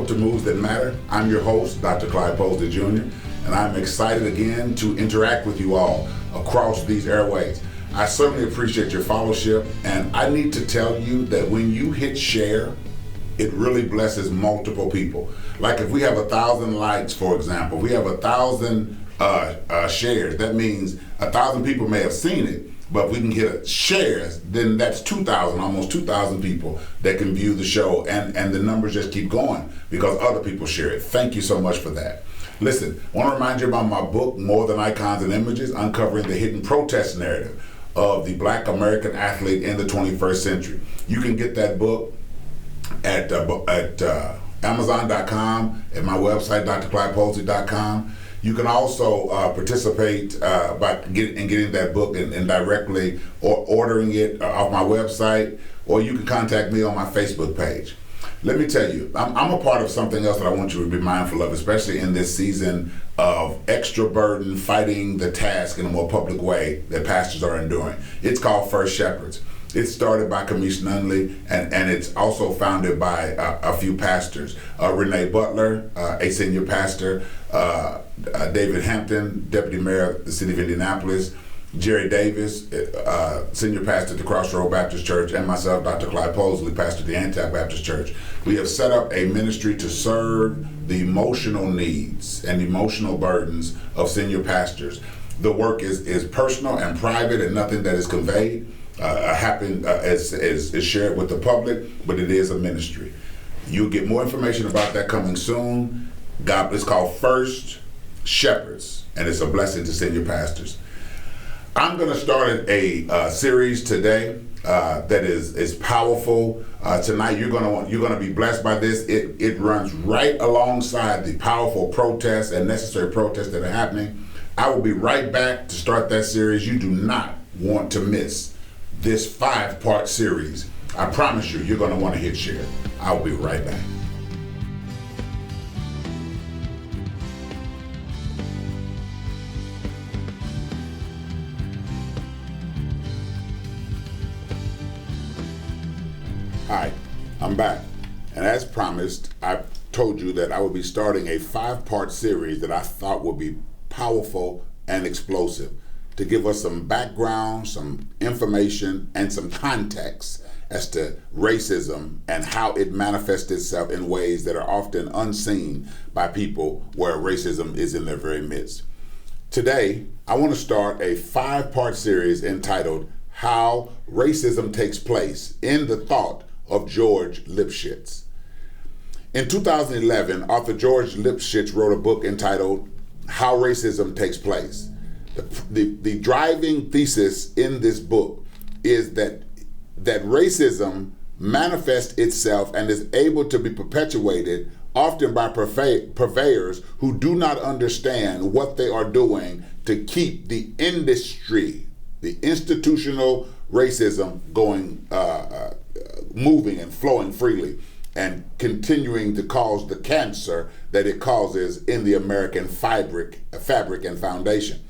to Moves That Matter. I'm your host, Dr. Clyde Posley Jr., and I'm excited again to interact with you all across these airways. I certainly appreciate your fellowship, and I need to tell you that when you hit share, it really blesses multiple people. Like if we have 1,000 likes, for example, we have 1,000 shares, that means 1,000 people may have seen it, but if we can get shares, then that's 2,000, almost 2,000 people that can view the show, and the numbers just keep going because other people share it. Thank you so much for that. Listen, I want to remind you about my book, More Than Icons and Images, Uncovering the Hidden Protest Narrative of the Black American Athlete in the 21st Century. You can get that book at Amazon.com, at my website, drclydeposley.com. You can also participate by getting that book and directly or ordering it off my website, or you can contact me on my Facebook page. Let me tell you, I'm a part of something else that I want you to be mindful of, especially in this season of extra burden, fighting the task in a more public way that pastors are enduring. It's called First Shepherds. It's started by Kamish Nunley, and it's also founded by a few pastors. Renee Butler, a senior pastor, David Hampton, deputy mayor of the city of Indianapolis, Jerry Davis, senior pastor at the Crossroad Baptist Church, and myself, Dr. Clyde Posley, pastor at the Anti-Baptist Church. We have set up a ministry to serve the emotional needs and emotional burdens of senior pastors. The work is personal and private, and nothing that is conveyed is shared with the public, but it is a ministry. You'll get more information about that coming soon. It's called First Shepherds, and it's a blessing to senior pastors. I'm going to start a series today that is powerful. Tonight you're going to be blessed by this. It runs right alongside the powerful protests and necessary protests that are happening. I will be right back to start that series. You do not want to miss this 5-part series. I promise you, you're going to want to hit share. I'll be right back. Hi, I'm back. And as promised, I told you that I would be starting a 5-part series that I thought would be powerful and explosive, to give us some background, some information, and some context as to racism and how it manifests itself in ways that are often unseen by people where racism is in their very midst. Today, I want to start a 5-part series entitled How Racism Takes Place in the Thought of George Lipschitz. In 2011, author George Lipschitz wrote a book entitled How Racism Takes Place. The driving thesis in this book is that racism manifests itself and is able to be perpetuated often by purveyors who do not understand what they are doing to keep the industry, the institutional racism going, moving and flowing freely, and continuing to cause the cancer that it causes in the American fabric and foundation.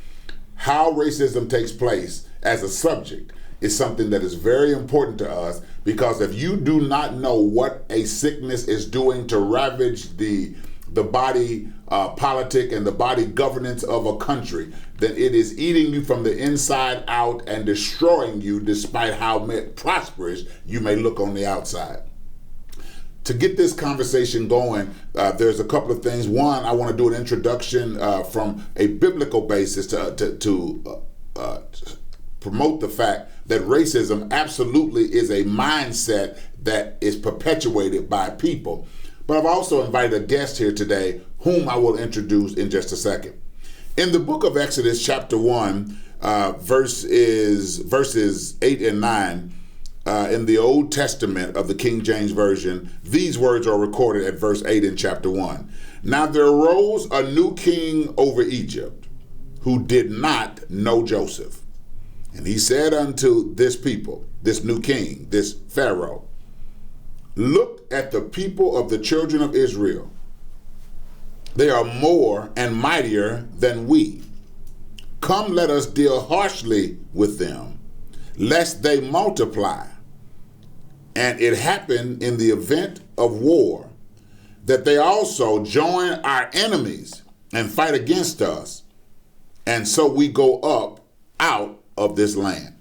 How racism takes place as a subject is something that is very important to us, because if you do not know what a sickness is doing to ravage the body politic and the body governance of a country, then it is eating you from the inside out and destroying you despite how prosperous you may look on the outside. To get this conversation going, there's a couple of things. One, I want to do an introduction from a biblical basis to promote the fact that racism absolutely is a mindset that is perpetuated by people. But I've also invited a guest here today whom I will introduce in just a second. In the book of Exodus, chapter 1, verses 8 and 9, in the Old Testament of the King James Version, these words are recorded at verse 8 in chapter 1. Now there arose a new king over Egypt, who did not know Joseph. And he said unto this people, this new king, this Pharaoh, look at the people of the children of Israel. They are more and mightier than we. Come, let us deal harshly with them, lest they multiply. And it happened in the event of war that they also join our enemies and fight against us, and so we go up out of this land.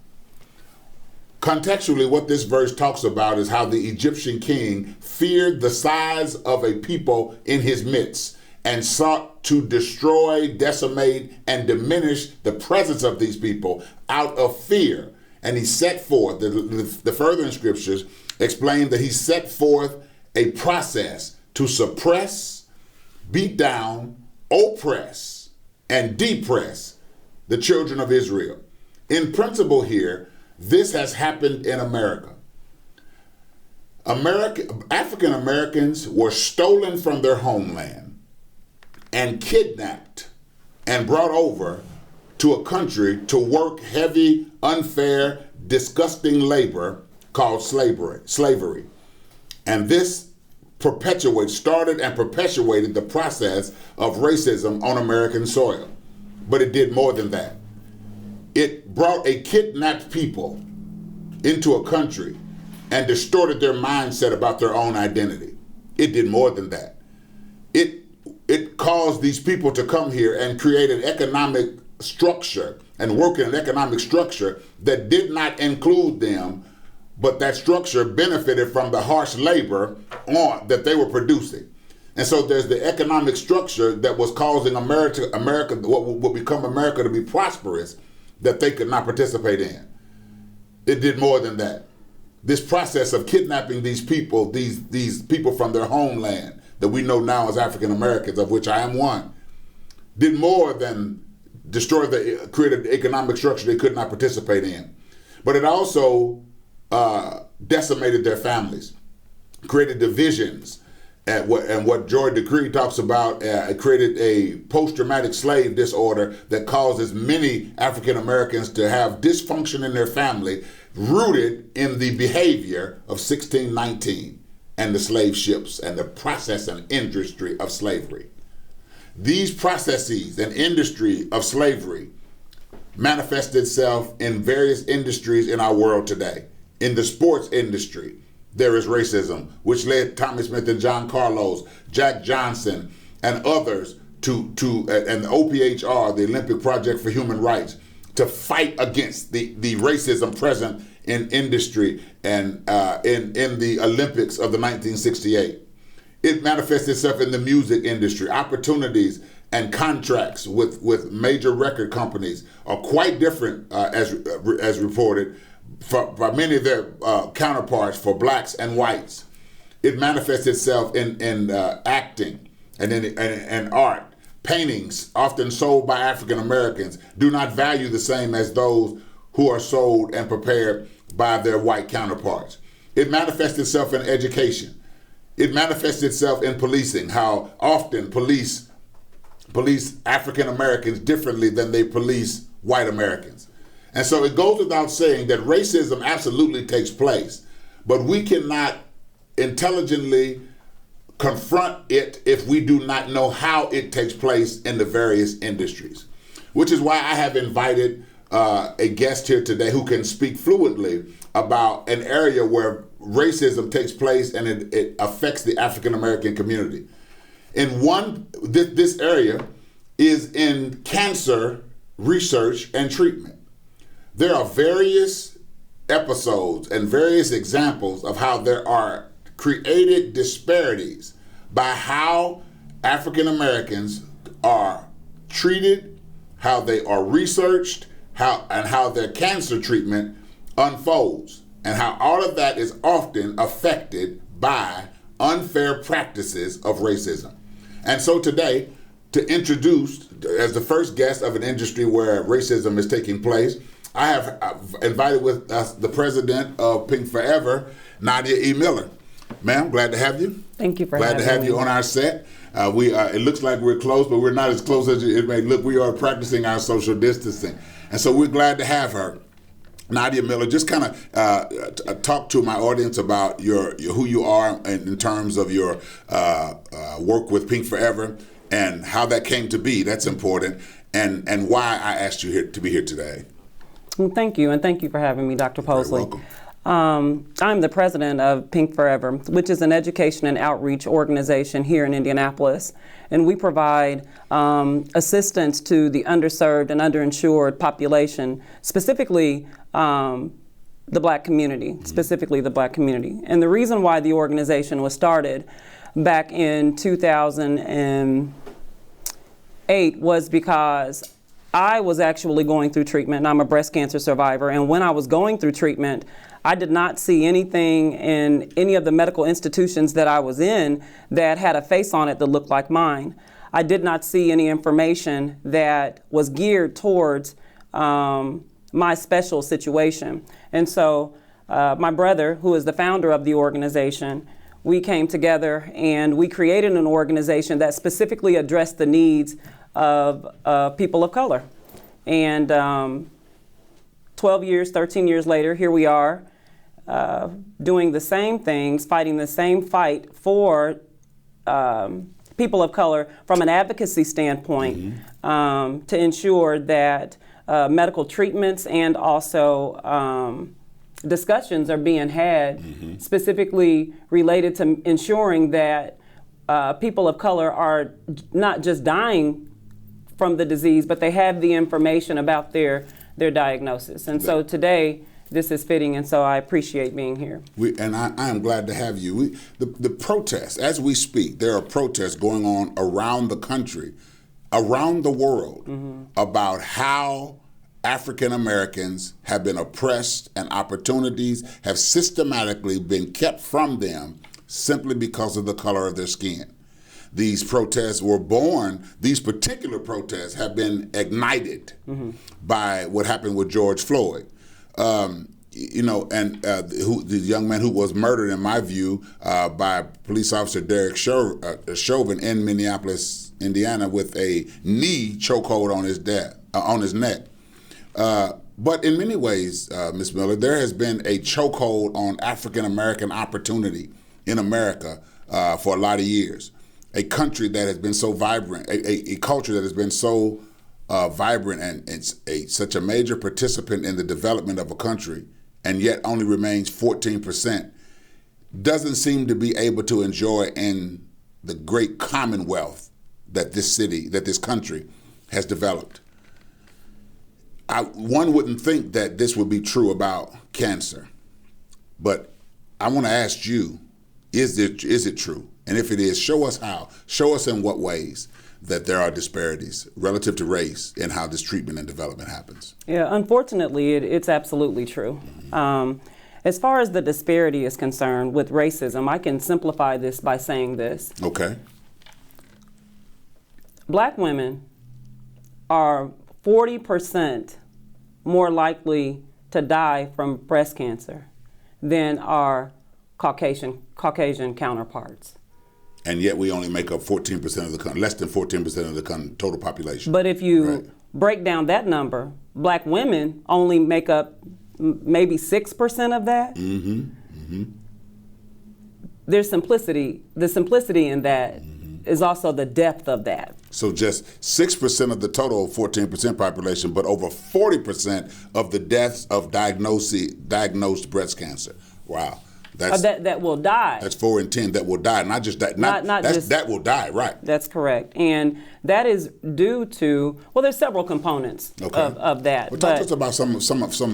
Contextually, what this verse talks about is how the Egyptian king feared the size of a people in his midst and sought to destroy, decimate, and diminish the presence of these people out of fear. And he set forth, the further scriptures explain that he set forth a process to suppress, beat down, oppress, and depress the children of Israel. In principle here, this has happened in America. African Americans were stolen from their homeland and kidnapped and brought over to a country to work heavy, unfair, disgusting labor called slavery. And this started and perpetuated the process of racism on American soil. But it did more than that. It brought a kidnapped people into a country and distorted their mindset about their own identity. It did more than that. It caused these people to come here and create an economic structure and work in an economic structure that did not include them, but that structure benefited from the harsh labor that they were producing. And so there's the economic structure that was causing America, what would become America, to be prosperous, that they could not participate in. It did more than that. This process of kidnapping these people, these people from their homeland that we know now as African Americans, of which I am one, did more than created the economic structure they could not participate in. But it also decimated their families, created divisions, and what Joy Decree talks about, created a post-traumatic slave disorder that causes many African Americans to have dysfunction in their family, rooted in the behavior of 1619 and the slave ships and the process and industry of slavery. These processes and industry of slavery manifest itself in various industries in our world today. In the sports industry, there is racism, which led Tommy Smith and John Carlos, Jack Johnson, and others and the OPHR, the Olympic Project for Human Rights, to fight against the racism present in industry and in the Olympics of the 1968. It manifests itself in the music industry. Opportunities and contracts with major record companies are quite different, as reported, by many of their counterparts for blacks and whites. It manifests itself in acting and in art. Paintings, often sold by African Americans, do not value the same as those who are sold and prepared by their white counterparts. It manifests itself in education. It manifests itself in policing, how often police African Americans differently than they police white Americans. And so it goes without saying that racism absolutely takes place, but we cannot intelligently confront it if we do not know how it takes place in the various industries, which is why I have invited a guest here today who can speak fluently about an area where racism takes place and it affects the African American community. This area is in cancer research and treatment. There are various episodes and various examples of how there are created disparities by how African Americans are treated, how they are researched, how their cancer treatment unfolds, and how all of that is often affected by unfair practices of racism. And so today, to introduce, as the first guest of an industry where racism is taking place, I have invited with us the president of Pink Forever, Nadia E. Miller. Ma'am, glad to have you. Thank you for having me. Glad to have you on our set. It looks like we're close, but we're not as close as it may look. We are practicing our social distancing. And so we're glad to have her. Nadia Miller, just kind of talk to my audience about who you are in terms of your work with Pink Forever and how that came to be. That's important. And why I asked you to be here today. Well, thank you, and thank you for having me, Dr. Posley. You're welcome. I'm the president of Pink Forever, which is an education and outreach organization here in Indianapolis. And we provide assistance to the underserved and underinsured population, specifically the Black community, specifically the Black community. And the reason why the organization was started back in 2008 was because I was actually going through treatment. I'm a breast cancer survivor, and when I was going through treatment, I did not see anything in any of the medical institutions that I was in that had a face on it that looked like mine. I did not see any information that was geared towards my special situation. And so my brother, who is the founder of the organization, we came together and we created an organization that specifically addressed the needs of people of color. And 12 years, 13 years later, here we are doing the same things, fighting the same fight for people of color from an advocacy standpoint, to ensure that medical treatments and also discussions are being had specifically related to ensuring that people of color are not just dying from the disease, but they have the information about their diagnosis. And so today, this is fitting, and so I appreciate being here. I am glad to have you. The protests, as we speak, there are protests going on around the country, around the world, about how African Americans have been oppressed and opportunities have systematically been kept from them simply because of the color of their skin. These protests were born, these particular protests have been ignited by what happened with George Floyd. The young man who was murdered, in my view, by police officer Derek Chauvin in Minneapolis, Indiana, with a knee chokehold on his neck. But in many ways, Ms. Miller, there has been a chokehold on African American opportunity in America for a lot of years. A country that has been so vibrant, a culture that has been so vibrant and such a major participant in the development of a country, and yet only remains 14%, doesn't seem to be able to enjoy in the great commonwealth that this country has developed. One wouldn't think that this would be true about cancer, but I want to ask you, is it true? And if it is, show us how. Show us in what ways that there are disparities relative to race and how this treatment and development happens. Yeah, unfortunately, it's absolutely true. As far as the disparity is concerned with racism, I can simplify this by saying this. Okay. Black women are 40% more likely to die from breast cancer than our Caucasian counterparts. And yet we only make up 14% of the less than 14% of the total population. But if you break down that number, Black women only make up maybe 6% of that. There's simplicity. The simplicity in that is also the depth of that. So just 6% of the total 14% population, but over 40% of the deaths of diagnosed breast cancer. Wow. That will die. That's 4 in 10 that will die. Not just that. That will die, right? That's correct. And that is due to, well, there's several components of that. Well, talk to us about some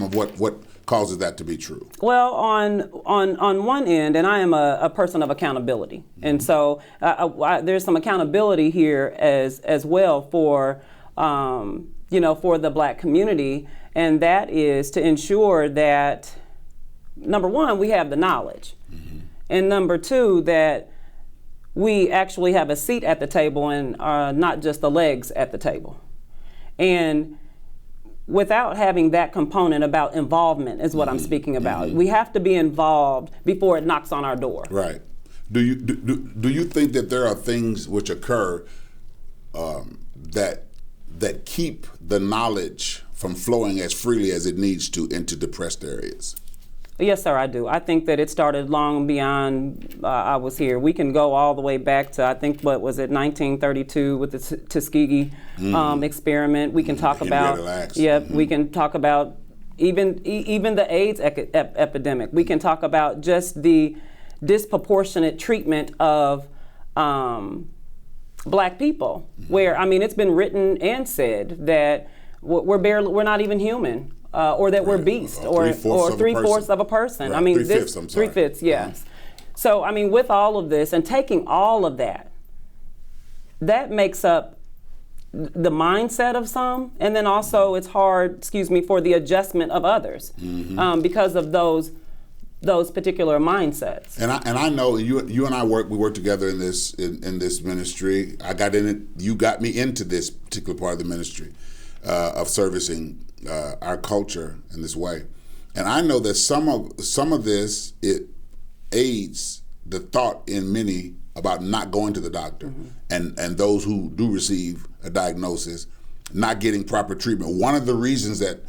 of what causes that to be true. Well, on one end, and I am a person of accountability, and so there's some accountability here as well for for the Black community, and that is to ensure that, number one, we have the knowledge, and number two, that we actually have a seat at the table and not just the legs at the table. And without having that component about involvement is what I'm speaking about. We have to be involved before it knocks on our door. Right. Do you think that there are things which occur that keep the knowledge from flowing as freely as it needs to into depressed areas? Yes, sir, I do. I think that it started long beyond I was here. We can go all the way back to, I think, 1932 with the Tuskegee experiment. We can talk about, we can talk about even the AIDS epidemic. We can talk about just the disproportionate treatment of Black people, where, I mean, it's been written and said that we're not even human, or that we're beast, or three-fourths of a person. Right. I mean, Three-fifths, yes. So, I mean, with all of this and taking all of that, that makes up the mindset of some, and then also it's hard, for the adjustment of others, because of those particular mindsets. And I know you and I we work together in this ministry. I got in it. You got me into this particular part of the ministry of servicing our culture in this way. And I know that some of this, it aids the thought in many about not going to the doctor, and those who do receive a diagnosis not getting proper treatment. One of the reasons that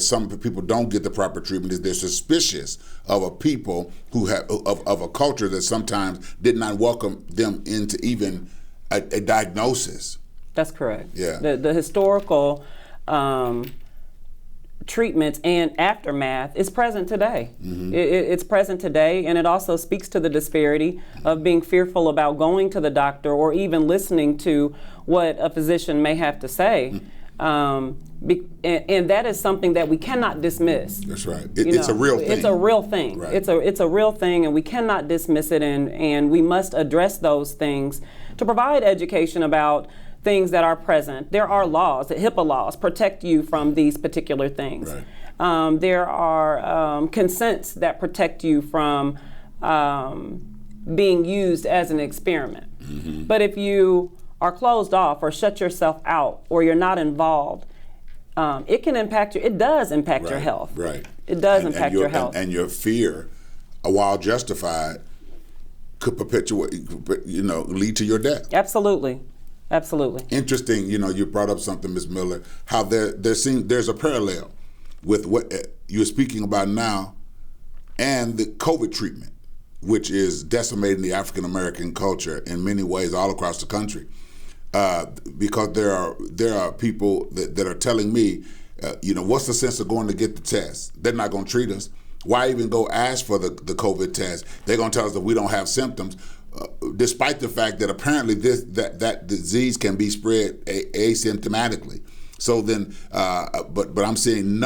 some people don't get the proper treatment is they're suspicious of a people who have of a culture that sometimes did not welcome them into even a diagnosis. That's correct. Yeah. The historical treatments and aftermath is present today. It's present today, and it also speaks to the disparity of being fearful about going to the doctor or even listening to what a physician may have to say. And that is something that we cannot dismiss. That's right. It's a real thing. It's a real thing. Right. It's a real thing, and we cannot dismiss it, and we must address those things to provide education about things that are present. There are laws, the HIPAA laws, protect you from these particular things. Right. There are consents that protect you from being used as an experiment. But if you are closed off or shut yourself out or you're not involved, it can impact you. It does impact your health. Right. It does impact your health. And your fear, while justified, could perpetuate, lead to your death. Absolutely. Interesting, you brought up something, Ms. Miller, how there's a parallel with what you're speaking about now and the COVID treatment, which is decimating the African American culture in many ways all across the country. Because there are people that are telling me, what's the sense of going to get the test? They're not going to treat us. Why even go ask for the COVID test? They're going to tell us that we don't have symptoms. Despite the fact that apparently that disease can be spread asymptomatically. So then, but I'm seeing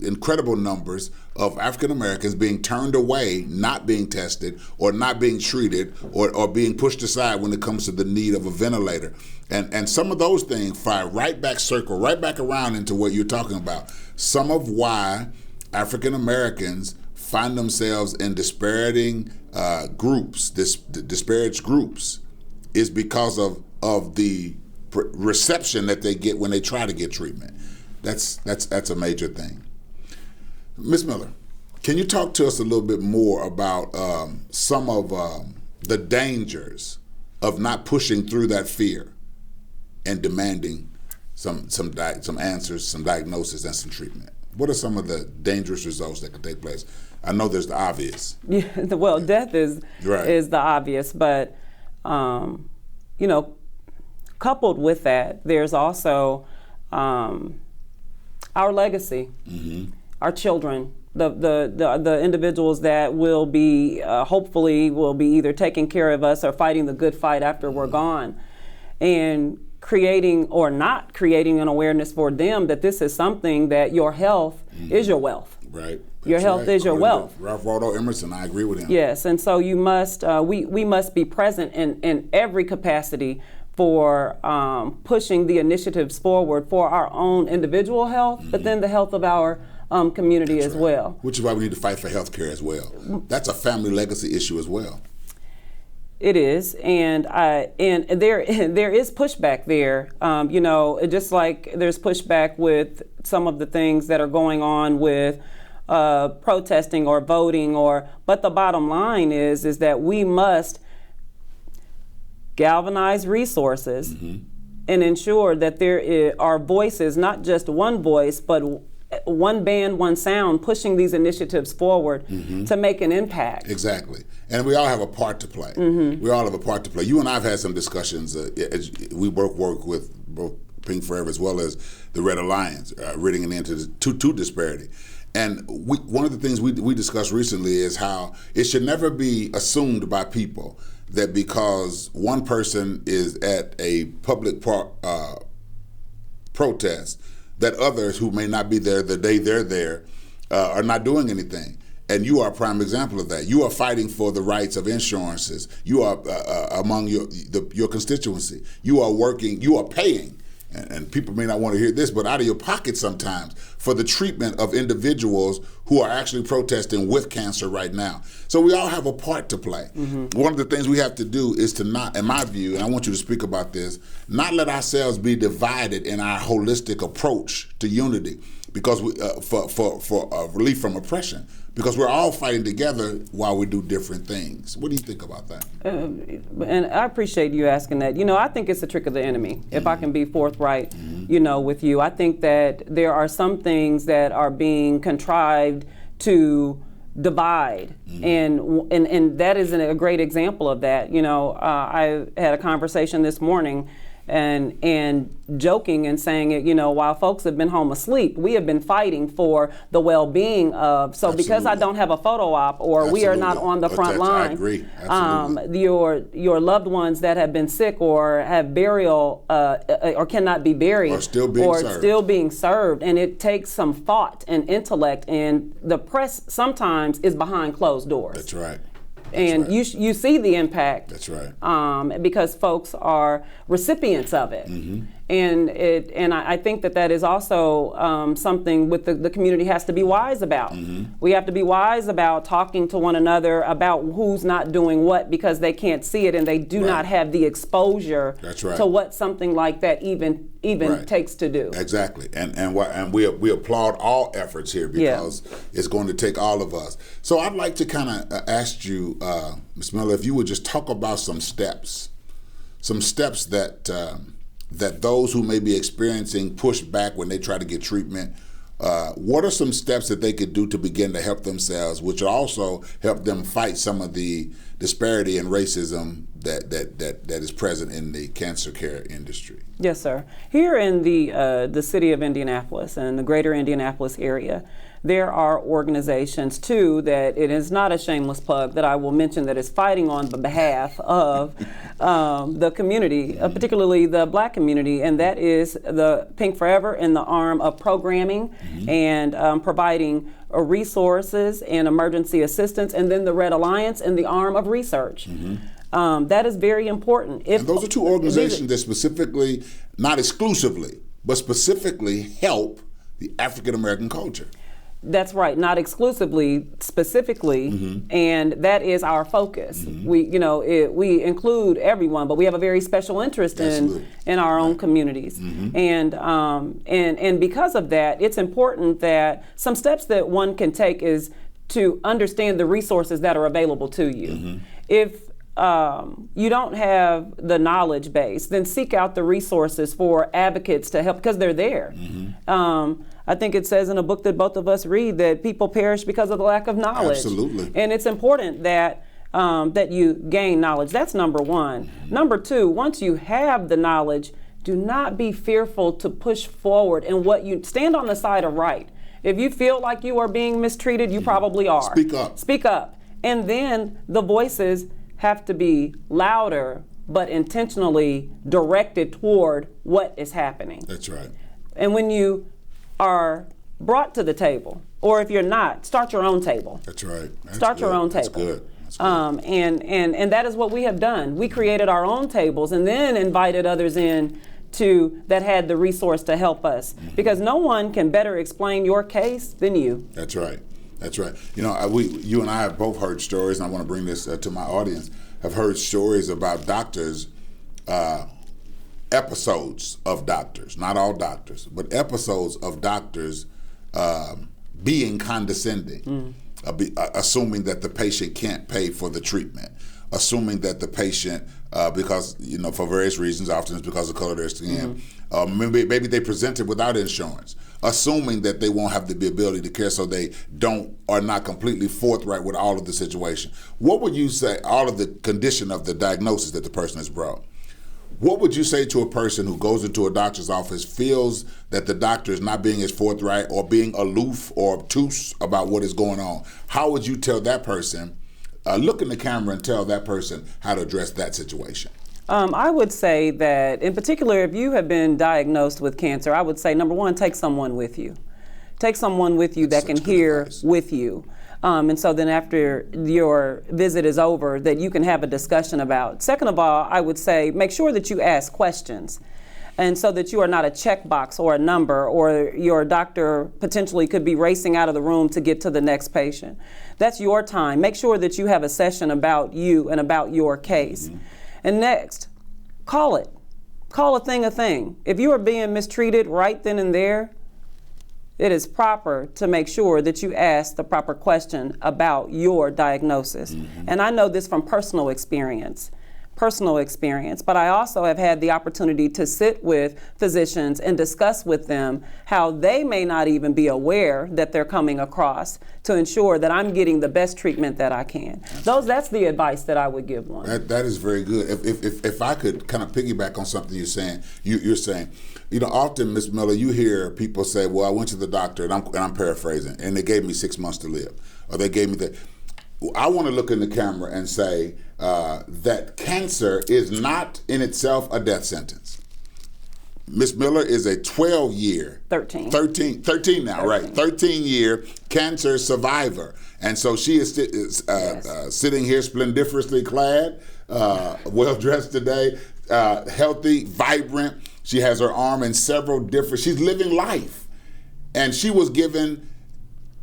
incredible numbers of African Americans being turned away, not being tested, or not being treated, or being pushed aside when it comes to the need of a ventilator. And some of those things circle right back around into what you're talking about. Some of why African Americans find themselves in disparaged groups, is because of the reception that they get when they try to get treatment. That's a major thing. Ms. Miller, can you talk to us a little bit more about some of the dangers of not pushing through that fear and demanding some answers, some diagnosis, and some treatment? What are some of the dangerous results that could take place? I know there's the obvious. Yeah, well, death is the obvious, but coupled with that, there's also our legacy, our children, the individuals that will be hopefully will be either taking care of us or fighting the good fight after we're gone, and creating or not creating an awareness for them that this is something that your health is your wealth. Right. Your health is your wealth. Ralph Waldo Emerson, I agree with him. Yes, and so you must, we must be present in every capacity for pushing the initiatives forward for our own individual health, but then the health of our community as well. Which is why we need to fight for health care as well. That's a family legacy issue as well. It is, and there is pushback there. Just like there's pushback with some of the things that are going on with protesting or voting, but the bottom line is that we must galvanize resources and ensure that there are voices, not just one voice, but one band, one sound, pushing these initiatives forward to make an impact. Exactly. And we all have a part to play. We all have a part to play. You and I have had some discussions. As we work with both Pink Forever, as well as the Red Alliance, ridding it into to disparity. And one of the things we discussed recently is how it should never be assumed by people that because one person is at a public protest, that others who may not be there the day they're there are not doing anything. And you are a prime example of that. You are fighting for the rights of insurances. You are among your constituency. You are working, you are paying, and people may not want to hear this, but out of your pocket sometimes, for the treatment of individuals who are actually protesting with cancer right now. So we all have a part to play. Mm-hmm. One of the things we have to do is to not, in my view, and I want you to speak about this, not let ourselves be divided in our holistic approach to unity, because for relief from oppression. Because we're all fighting together while we do different things. What do you think about that? And I appreciate you asking that. I think it's a trick of the enemy, mm-hmm. if I can be forthright, mm-hmm. With you. I think that there are some things that are being contrived to divide, mm-hmm. and that is a great example of that. I had a conversation this morning and joking and saying it, while folks have been home asleep, we have been fighting for the well-being of, so Absolutely. Because I don't have a photo op or Absolutely. We are not on the front line, I agree. Your loved ones that have been sick or have burial or cannot be buried or still being served. And it takes some thought and intellect, and the press sometimes is behind closed doors. That's right. And right. you see the impact. That's right. Because folks are recipients of it. Mm-hmm. And I think that is also something with the community has to be wise about. Mm-hmm. We have to be wise about talking to one another about who's not doing what, because they can't see it and they do right. not have the exposure That's right. to what something like that even right. takes to do. Exactly. And we applaud all efforts here, because it's going to take all of us. So I'd like to kind of ask you, Ms. Miller, if you would just talk about some steps that those who may be experiencing pushback when they try to get treatment, what are some steps that they could do to begin to help themselves, which will also help them fight some of the disparity and racism that is present in the cancer care industry? Yes, sir. Here in the city of Indianapolis and the greater Indianapolis area, there are organizations, too, that it is not a shameless plug that I will mention that is fighting on behalf of the community, particularly the Black community, and that is the Pink Forever in the arm of programming mm-hmm. and providing resources and emergency assistance, and then the Red Alliance in the arm of research. Mm-hmm. That is very important. And those are two organizations that specifically, not exclusively, but specifically help the African American culture. That's right, not exclusively, specifically, mm-hmm. and that is our focus. Mm-hmm. We include everyone, but we have a very special interest in our own communities, mm-hmm. and because of that, it's important that some steps that one can take is to understand the resources that are available to you. Mm-hmm. If you don't have the knowledge base, then seek out the resources for advocates to help, because they're there. Mm-hmm. I think it says in a book that both of us read that people perish because of the lack of knowledge. Absolutely. And it's important that you gain knowledge. That's number one. Mm-hmm. Number two, once you have the knowledge, do not be fearful to push forward in what you stand on the side of right. If you feel like you are being mistreated, you mm-hmm. probably are. Speak up. Speak up. And then the voices have to be louder, but intentionally directed toward what is happening. That's right. And when you are brought to the table, or if you're not, start your own table. That's right. Start your own table. That's good. That's good. And that is what we have done. We created our own tables and then invited others in that had the resource to help us, mm-hmm. because no one can better explain your case than you. That's right. That's right. You and I have both heard stories, and I want to bring this to my audience. Have heard stories about doctors, episodes of doctors, not all doctors, but episodes of doctors being condescending, assuming that the patient can't pay for the treatment, assuming that the patient, because for various reasons, often it's because of the color of their skin, maybe they presented without insurance, assuming that they won't have the ability to care, so they are not completely forthright with all of the situation. What would you say, all of the condition of the diagnosis that the person has brought? What would you say to a person who goes into a doctor's office, feels that the doctor is not being as forthright or being aloof or obtuse about what is going on? How would you tell that person, look in the camera and tell that person how to address that situation? I would say that, in particular, if you have been diagnosed with cancer, I would say, number one, take someone with you. Take someone with you that can hear advice. with you. And so then after your visit is over, that you can have a discussion about. Second of all, I would say make sure that you ask questions. And so that you are not a checkbox or a number, or your doctor potentially could be racing out of the room to get to the next patient. That's your time. Make sure that you have a session about you and about your case. Mm-hmm. And next, call it. Call a thing a thing. If you are being mistreated right then and there, it is proper to make sure that you ask the proper question about your diagnosis. Mm-hmm. And I know this from personal experience, but I also have had the opportunity to sit with physicians and discuss with them how they may not even be aware that they're coming across, to ensure that I'm getting the best treatment that I can. That's the advice that I would give one. That is very good. If I could kind of piggyback on something you're saying, often, Ms. Miller, you hear people say, well, I went to the doctor, and I'm paraphrasing, and they gave me 6 months to live, or they gave me that. I want to look in the camera and say that cancer is not in itself a death sentence. Ms. Miller is a 12-year, 13 now, 13. Right? 13-year cancer survivor. And so she is sitting here splendiferously clad, well-dressed today, healthy, vibrant. She has her arm in several different, she's living life. And she was given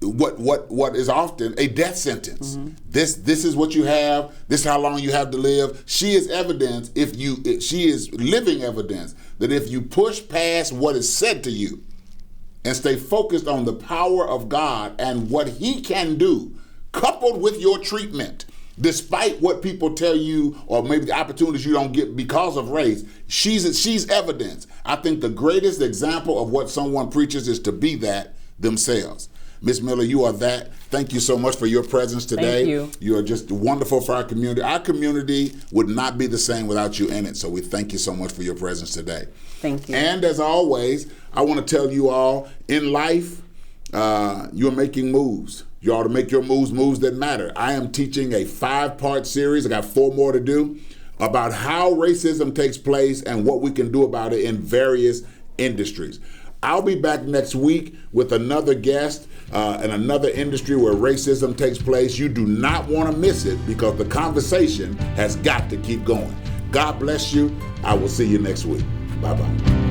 what is often a death sentence. Mm-hmm. This is what you have. This is how long you have to live. She is evidence. She is living evidence that if you push past what is said to you and stay focused on the power of God and what He can do, coupled with your treatment, despite what people tell you or maybe the opportunities you don't get because of race, she's evidence. I think the greatest example of what someone preaches is to be that themselves. Ms. Miller, you are that. Thank you so much for your presence today. Thank you. You are just wonderful for our community. Our community would not be the same without you in it, so we thank you so much for your presence today. Thank you. And as always, I want to tell you all, in life, you're making moves. You ought to make your moves that matter. I am teaching a 5-part series. I got 4 more to do about how racism takes place and what we can do about it in various industries. I'll be back next week with another guest in another industry where racism takes place. You do not want to miss it, because the conversation has got to keep going. God bless you. I will see you next week. Bye-bye.